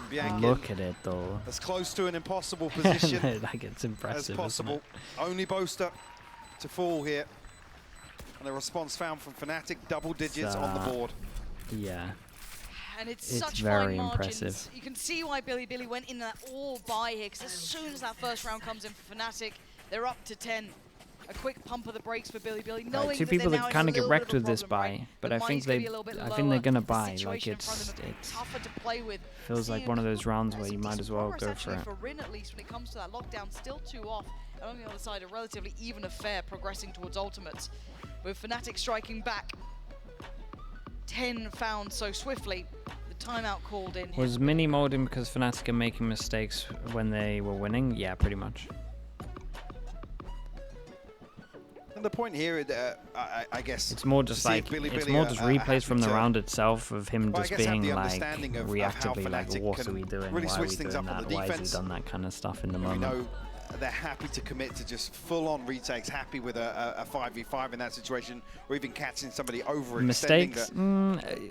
Bianc Look at it though. as close to an impossible position Like it's impressive, as possible. Only Boaster to fall here. And a response found from Fnatic, double digits on the board. Yeah. And it's It's such very fine margins. impressive. You can see why Billy went in that all buy here, because as soon as that first round comes in for Fnatic, they're up to 10. A quick pump of the brakes for Billy, knowing 2 that people they're now that in kind a of get little wrecked bit of with a this problem, buy, right? but The I think money's gonna be a little bit I think lower. they're gonna The buy. Like situation in front of them it's tougher to play with. feels like Seeing one of those rounds where some you might decent as well progress go actually for it. for Rin, at least when it comes to that lockdown, still 2 off. And on the other side, a relatively even affair progressing towards ultimates. With Fnatic striking back, 10 found so swiftly. The timeout called in. Was mini molding because Fnatic are making mistakes when they were winning? Yeah, pretty much. And the point here, I guess, It's more just like it's more just replays from the round itself of him just being like reactively like, what are we doing? Really Why are switch we things doing up on that? the Why has defense. he done that kind of stuff in the We moment? know they're happy to commit to just full-on retakes, happy with a 5v5 in that situation, or even catching somebody overextending. Mistakes?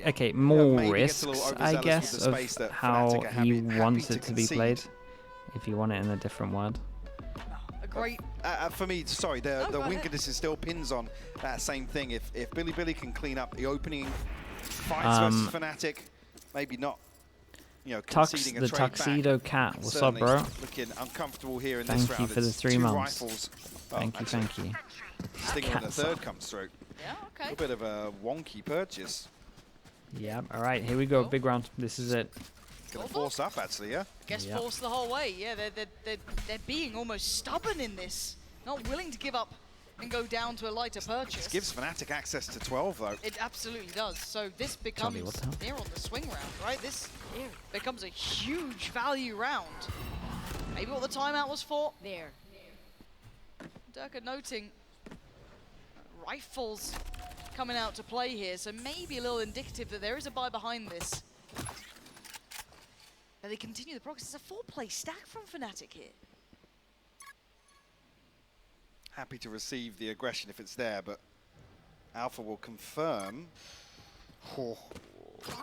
Okay, more maybe gets a little risks, I overzealous with guess, the space of that how Fnatic are he happy wants to it to be concede. played, if you want it in a different word. A great. For me, sorry, the Winkerness is still pins on that same thing. If Billy can clean up the opening fights versus Fnatic, maybe not, you know, conceding a the trade Tuxedo back. Cat, what's up, Certainly bro? looking uncomfortable here in Thank this you round. for the It's 3 2 months. rifles. Thank you, thank you. Stinger when the Cat's 3rd up. comes through. Yeah, A okay. little bit of a wonky purchase. Yeah, all right, here we go, big round. This is it. Gonna force up, actually, yeah? Guess Yep. force the whole way. Yeah, they're being almost stubborn in this. Not willing to give up and go down to a lighter purchase. This gives Fnatic access to 12, though. It absolutely does. So this becomes what the hell? near on the swing round, right? This becomes a huge value round. Maybe what the timeout was for. There. Durka noting rifles coming out to play here, so maybe a little indicative that there is a buy behind this. And they continue the progress. It's a 4-play stack from Fnatic here. Happy to receive the aggression if it's there, but Alpha will confirm. Oh,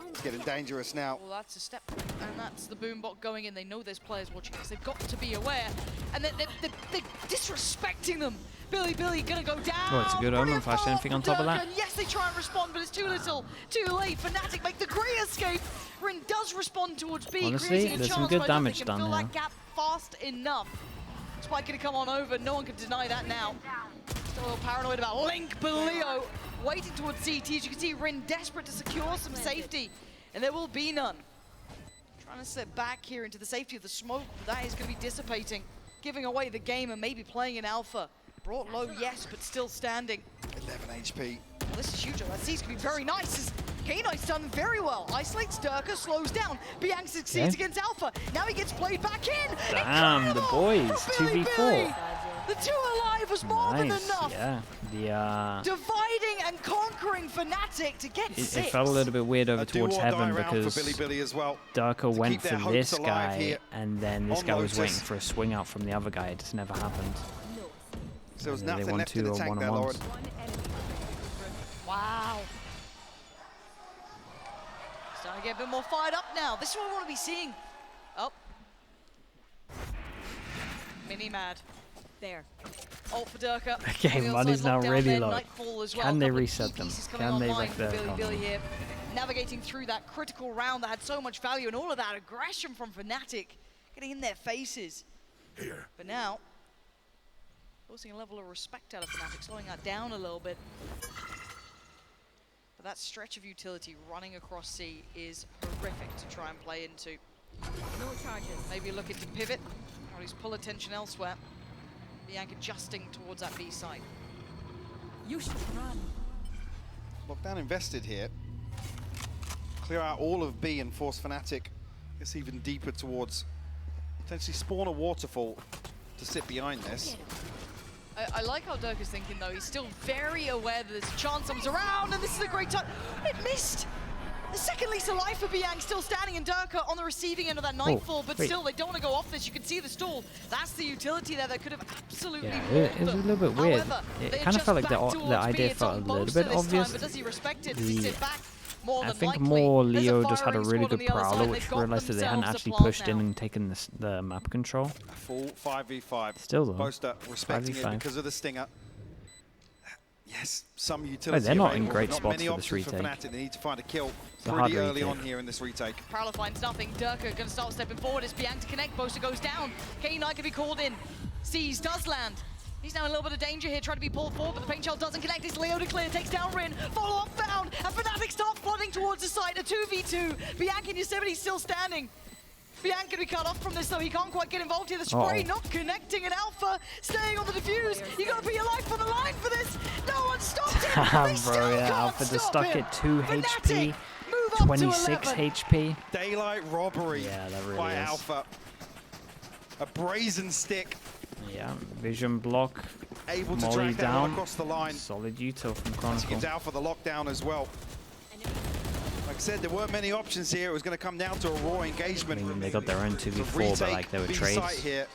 it's getting dangerous now. Well, that's a step, and that's the boombot going in. They know there's players watching this. They've got to be aware, and they're disrespecting them. Billy gonna go down. Oh, it's a good omen. Brilliant Flash follow-up anything on from top of that? Durka, and yes, they try and respond, but it's too little, too late. Fnatic make the great escape. Rin does respond towards B, Honestly, creating a there's chance, some good but I don't damage think they can done fill here. that gap fast enough. Spike gonna come on over. No one can deny that now. Still a little paranoid about Link, but Leo waiting towards CT. As you can see, Rin desperate to secure some safety, and there will be none. Trying to slip back here into the safety of the smoke, but that is going to be dissipating, giving away the game and maybe playing in alpha. Brought low, yes, but still standing. 11 HP. Well, this is huge. That C's going to be very nice. As K9's done very well. Isolates Durka, slows down. Bianc succeeds against Alpha. Now he gets played back in. Damn, the Incredible boys, from Billy 2v4. Billy. The 2 alive was more than Nice, enough. yeah. Dividing and conquering Fnatic to get It 6. felt a little bit weird over A towards do-or-die heaven round because for Billy as well. Durka went keep their for hopes this alive guy, here and then this on guy was Lotus. waiting for a swing out from the other guy. It just never happened. So there was And they nothing won left in 2 the tank there, one-on-ones. Lauren. Wow. Starting to get a bit more fired up now. This is what we want to be seeing. Oh. Mini mad. There. Ult for Durka. Okay, On the other money's side, now lockdown really there, low. Nightfall as well. Can they Couple of reset key them? pieces coming Can they online wreck for their Billy economy? here. Navigating through that critical round that had so much value and all of that aggression from Fnatic getting in their faces. But now, forcing a level of respect out of Fnatic, slowing that down a little bit. But that stretch of utility running across C is horrific to try and play into. No charges. Maybe looking to pivot, or at least pull attention elsewhere. Biank adjusting towards that B side. You should run. Lockdown invested here. Clear out all of B and force Fnatic, I guess, even deeper towards potentially spawn a waterfall to sit behind this. I like how Dirk is thinking, though. He's still very aware that there's a chance someone's around, and this is a great time. It missed! The second lease of life for Biank still standing, and Dirk on the receiving end of that Nightfall, but still, they don't want to go off this. You can see the stall. That's the utility there that could have absolutely it was a little bit weird. However, It kind of felt like the idea felt a little bit obvious. But does he respect it? Does he sit back? More I than think likely. more There's a Leo just had a firing really squad on good the other side. prowler, They've which got realized that they hadn't themselves a actually plant pushed in now. and taken the map control. A full 5v5. Still though. Boaster respecting 5v5. it because of the stinger. Yes, some utility. they're not in available. great Not spots many for this options for retake. Fnatic. They need to find a kill a hard pretty early retake. on here in this retake. Prowler finds nothing. Durka going to start stepping forward as Biank to connect. Boaster goes down. K9 can be called in. Sees, does land. He's now in a little bit of danger here, trying to be pulled forward, but the paint shell doesn't connect. It's Leo to clear, takes down Rin. Follow up found, and Fnatic start flooding towards the site. A 2v2. Biank in Yosemite still standing. Biank can be cut off from this, though. He can't quite get involved here. The spray not connecting, and Alpha staying on the defuse. You got to put your life on the line for this. No one stopped it. They still Bro, yeah, can't Alpha just stop stuck it. at 2 Fnatic HP, move up 26 to 11. HP. Daylight robbery Yeah, that really by is. Alpha. A brazen stick, Yeah, vision block, able to Molly drag that one down. across the line. Solid util from She Chronicle. gives Alpha the lockdown as well. Like I said, there weren't many options here. It was going to come down to a raw engagement. I mean, they got their own To 2v4, but like they were B trades. site here.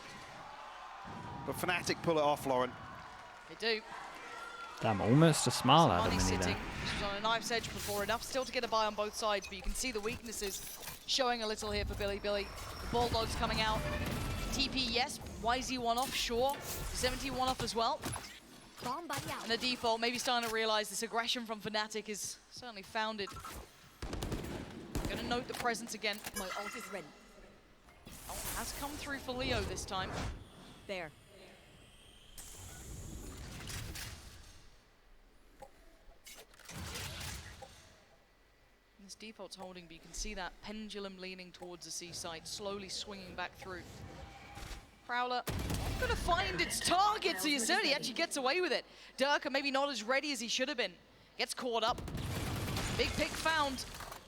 But Fnatic pull it off, Lauren. They do. Damn, almost a smile out of Money Mini sitting. there. This was on a knife's edge before, enough still to get a buy on both sides, but you can see the weaknesses showing a little here for Billy. The Bulldogs coming out. TP, yes. YZ one off, sure. 71 off as well. And the default, maybe starting to realize this aggression from Fnatic is certainly founded. Gonna note the presence again. My ult is ready. Oh, has come through for Leo this time. There. This default's holding, but you can see that pendulum leaning towards the seaside, slowly swinging back through. Prowler gonna find its target, so Yosemite actually gets away with it. Durka maybe not as ready as he should have been. Gets caught up. Big pick found.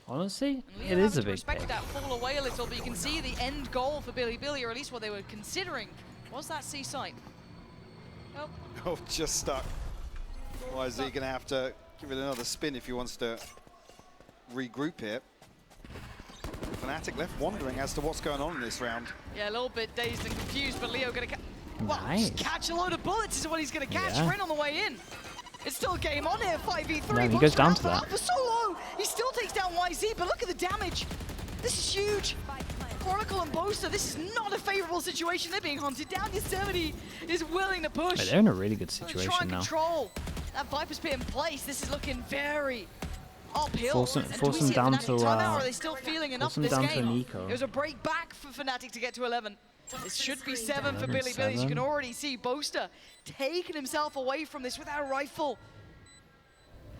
Honestly, And it Leo is a having to big respect pick. that fall away a little, but you can see the end goal for Billy, or at least what they were considering, was that seaside. Oh, Oh, just stuck. Why is he going to have to give it another spin if he wants to regroup here? Fnatic left wondering as to what's going on in this round. yeah, a little bit dazed and confused, but Leo gonna Nice. just catch a load of bullets is what he's gonna catch. Yeah. Rin on the way in. It's still game on here, 5v3. No, he Watch goes down Alpha. to that. Alpha solo. He still takes down YZ, but look at the damage. This is huge. Chronicle and Boaster, this is not a favorable situation. They're being hunted down. Yosemite is willing to push. But they're in a really good Try situation and now. control that Viper's Pit in place. This is looking very uphill. Force them- And force do we them see a down Fnatic to, timeout, or are they still feeling enough them this down to game? an eco. It was a break back for Fnatic to get to 11. This should be 7 for 11, Billy. You 7. can already see Boaster taking himself away from this without a rifle.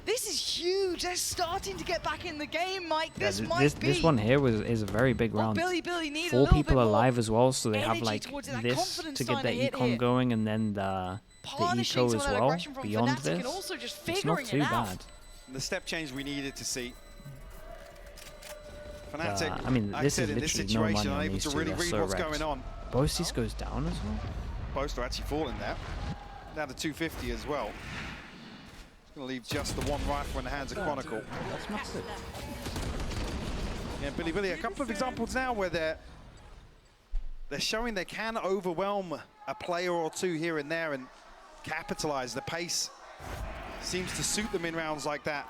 This is huge. They're starting to get back in the game, Mike. Yeah, This might be this one here is a very big what round. Billy needed. A 4 little people bit more alive as well, so they have energy like towards it. That this confidence to get starting their to hit econ here. going, and then the Punishing eco some as of that well aggression from beyond Fnatic this. and also just It's not figuring too it out. bad. The step change we needed to see. Fnatic, I mean, like this I is said, in this literally no money situation, on unable these to two. really They're read so what's wrecked. going on. Boastis goes down as well. Boaster actually falling there. Down to 250 as well. Going to leave just the one rifle in the hands of Chronicle. That's massive. Yeah, Billy, a couple of examples now where they're showing they can overwhelm a player or two here and there and capitalize. The pace seems to suit them in rounds like that.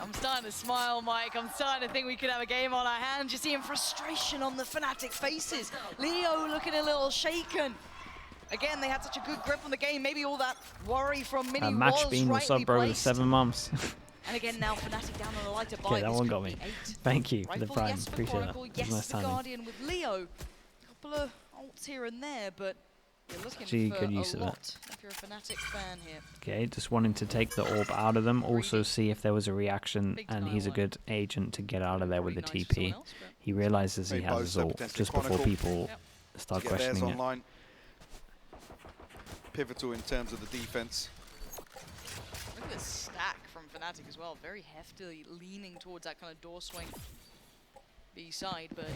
I'm starting to smile, Mike. I'm starting to think we could have a game on our hands. You're seeing frustration on the Fnatic faces. Leo looking a little shaken. Again, they had such a good grip on the game. Maybe all that worry from Mini Match was Bean, what's rightly up, bro? The placed. 7 months. And again, now Fnatic down on a lighter bite. Okay, that This one could got be me. 8. Thank you for the Rifle, prime. yes, for Appreciate that. Chronicle, It was yes, nice the timing. Guardian with Leo. Couple of ults here and there, but you're looking Actually, for good use a of it. lot if you're a Fnatic fan here. Okay, just wanting to take the orb out of them. Also see if there was a reaction, and he's a good agent to get out of there with the TP. He realizes he has his ult just before people start questioning it. Online. Pivotal in terms of the defense. Look at this stack from Fnatic as well. Very heftily leaning towards that kind of door swing B side, but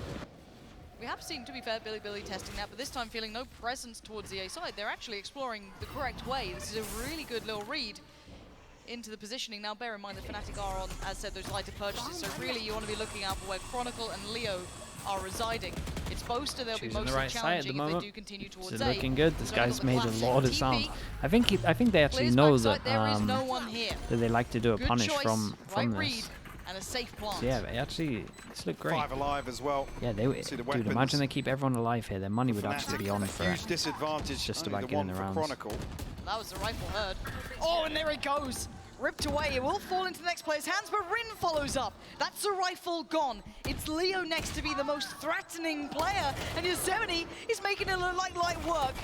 we have seen, to be fair, Billy testing that, but this time feeling no presence towards the A side. They're actually exploring the correct way. This is a really good little read into the positioning. Now, bear in mind that Fnatic are on, as said, those lighter purchases, so really you want to be looking out for where Chronicle and Leo are residing. It's Boaster they'll be Choosing mostly the right side at the challenging if moment. they do continue towards Is A. it looking good? This They've got guy's the made a classic lot of TP. sound. I think they actually Clears know backside, that there is no one here. that they like to do a Good punish choice, from right this. read, and a safe plant. So yeah, they actually, this looked great. 5 alive as well. Yeah, they would. See the Dude, weapons. imagine they keep everyone alive here. Their money would actually be on a for huge it. disadvantage. Just Only about the getting one the for rounds. Chronicle. That was the rifle heard. Oh, and there it goes. Ripped away. It will fall into the next player's hands, but Rin follows up. That's the rifle gone. It's Leo next to be the most threatening player, and Yosemite is making it look like light work.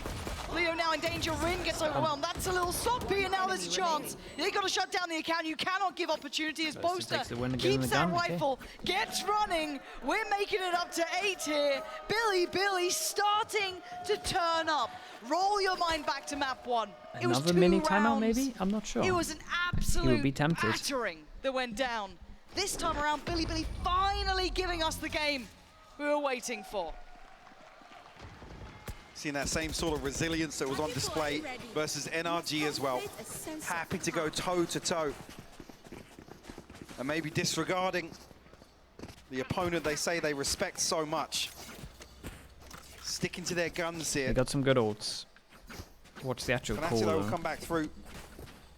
Leo now in danger. Rin gets overwhelmed. That's a little sloppy, and now there's a chance. They got to shut down the account. You cannot give opportunity as Boaster Boaster takes the win again in keeps the that gun, okay. rifle, gets running. We're making it up to 8 here. Billy starting to turn up. Roll your mind back to map 1. It was Another 2 mini rounds. timeout, maybe? I'm not sure. It was an absolute be tempted. battering that went down. This time around, Billy finally giving us the game we were waiting for. Seeing that same sort of resilience that was on display versus NRG as well. Happy to go toe-to-toe. And maybe disregarding the opponent they say they respect so much. Sticking to their guns here. They got some good ults. Watch the actual call, Fnatic though. will come back through.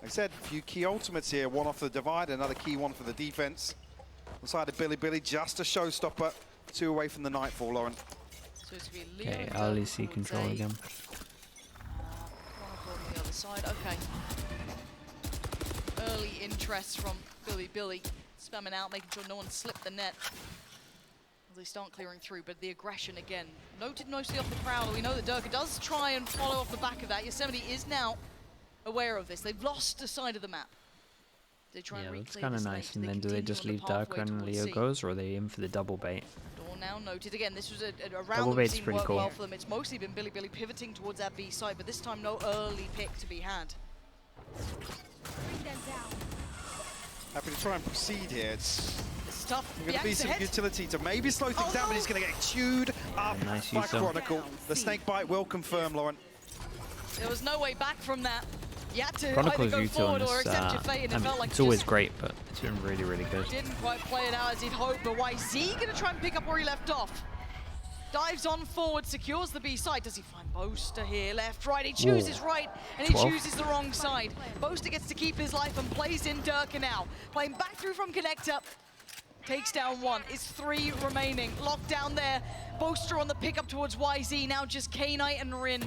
Like I said, a few key ultimates here. One off the divide, another key one for the defense. On the side of Billy, just a showstopper. 2 away from the Nightfall, Lauren. So it's going to be Leo Okay, and early Dirk C towards control A. again. Chronicle on the other side. Okay. Early interest from Billy. Spamming out, making sure no one slipped the net. As they start clearing through, but the aggression again. Noted mostly off the Prowler. We know that Durka does try and follow off the back of that. Yosemite is now aware of this. They've lost the side of the map. They try Yeah, and that's reclaim kind of this nice. lane. And then do they continue just on the leave pathway Darker and towards Leo C. goes, or are they in for the double bait? Door now noted. Again, this was a Double round that we've bait's seen pretty work cool. well for them. It's mostly been Billy pivoting towards that B side, but this time no early pick to be had. Bring them down. Happy to try and proceed here. It's It's tough. going to be Bianca's some ahead. utility to maybe slow things Oh, down, but no. he's going to get chewed up Nice by use of- Chronicle. The snake bite will confirm, Lauren. There was no way back from that. You had to either Chronicle's go util on forward or this, accept your fate, and I it mean, felt like it's he always just great, but it's been really, really good. didn't quite play it out as he'd hoped. But YZ gonna try and pick up where he left off. Dives on forward, secures the B side. Does he find Boaster here? Left, right. He chooses right, and he 12. chooses the wrong side. Boaster gets to keep his life and plays in Durka now. Playing back through from connector. Takes down 1. It's 3 remaining. Locked down there. Boaster on the pickup towards YZ. Now just K-Knight and Rin.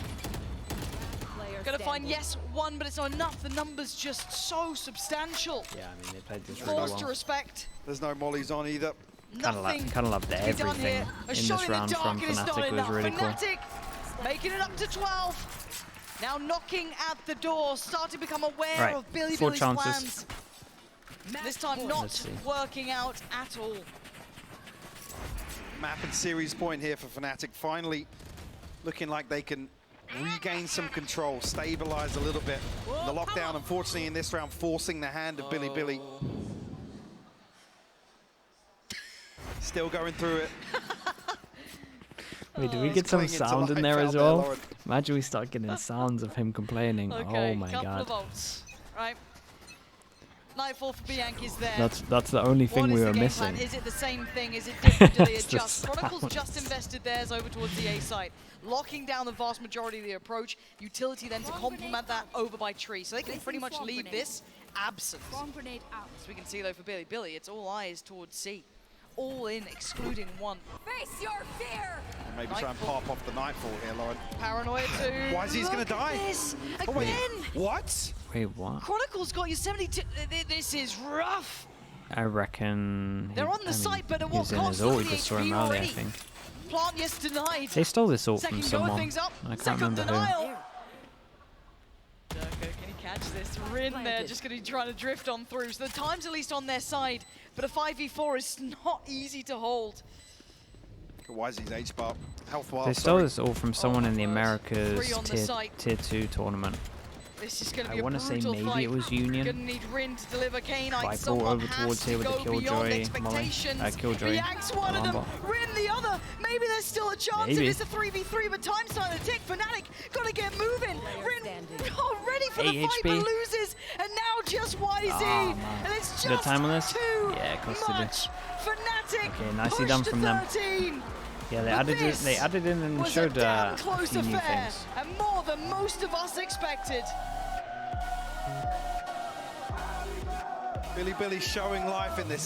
Gonna find, yes, 1, but it's not enough. The number's just so substantial. Yeah, I mean, they played this really Forced to well. respect. There's no mollies on either. Nothing Kind of loved to be done everything here. A in shot this in the round dark from and it's not Fnatic was enough. really cool. Fnatic making it up to 12. Now knocking at the door, starting to become aware Right, of Billy's 4 chances. plans. This time not Let's see. working out at all. Map and series point here for Fnatic. Finally looking like they can regain some control, stabilize a little bit. The lockdown, unfortunately, in this round, forcing the hand of Billy. Still going through it. Wait, did we He's get some clinging to sound in life there out as there, well? Lauren. Imagine we start getting sounds of him complaining. Okay, Oh my couple of god. ults, right? Nightfall for Bianca's there. That's the only thing What we is were the game missing. plan? Is it the same thing? Is it different? Do they It's the adjust? Chronicle's just sounds. invested theirs over towards the A site, locking down the vast majority of the approach. Utility then to complement that over by Tree. So they can pretty much leave this absent. Bomb grenade out. As we can see though for Billy, it's all eyes towards C. All in, excluding 1. Face your fear. And maybe try and Nightfall. pop off the Nightfall here, Lauren. Paranoia too. Why is he gonna Look at die? This Oh, wait, again. what? Wait, what? Chronicle's got Yosemite. This is rough. I reckon. They're on the I mean, site, but at he what was in cost? his Look ult, at he the just saw HP him early, I already. think. Plant, yes, denied. They stole this ult from Second go, someone. things up. I can't Second remember who. denial. Durko, can he catch this? Rin there, just going to be trying to drift on through. So the time's at least on their side, but a 5v4 is not easy to hold. YZ's H-bar, health bar. They stole this ult from someone in the word. Americas 3 on the site. tier 2 tournament. This is going to I be a want to say brutal maybe fight. it was Union. Gonna need Rin to deliver K9. But I brought Someone over has towards to here with the go beyond Killjoy Molly. expectations. Killjoy. Biank's one of them. Alarm Rin the other. Maybe there's still a chance Maybe. if it's a 3v3, but time's starting to tick. Fnatic gotta get moving. Rin ready for the 8 fight, HP. but loses. And now just YZ. man. And it's Bit just of time on this? too Yeah, of course they do. much. Fnatic Okay, nicely pushed done to from them. 13. Yeah, they But added it. this They added in and was showed a damn a close few new affair, things. and more than most of us expected. Billy showing life in the second.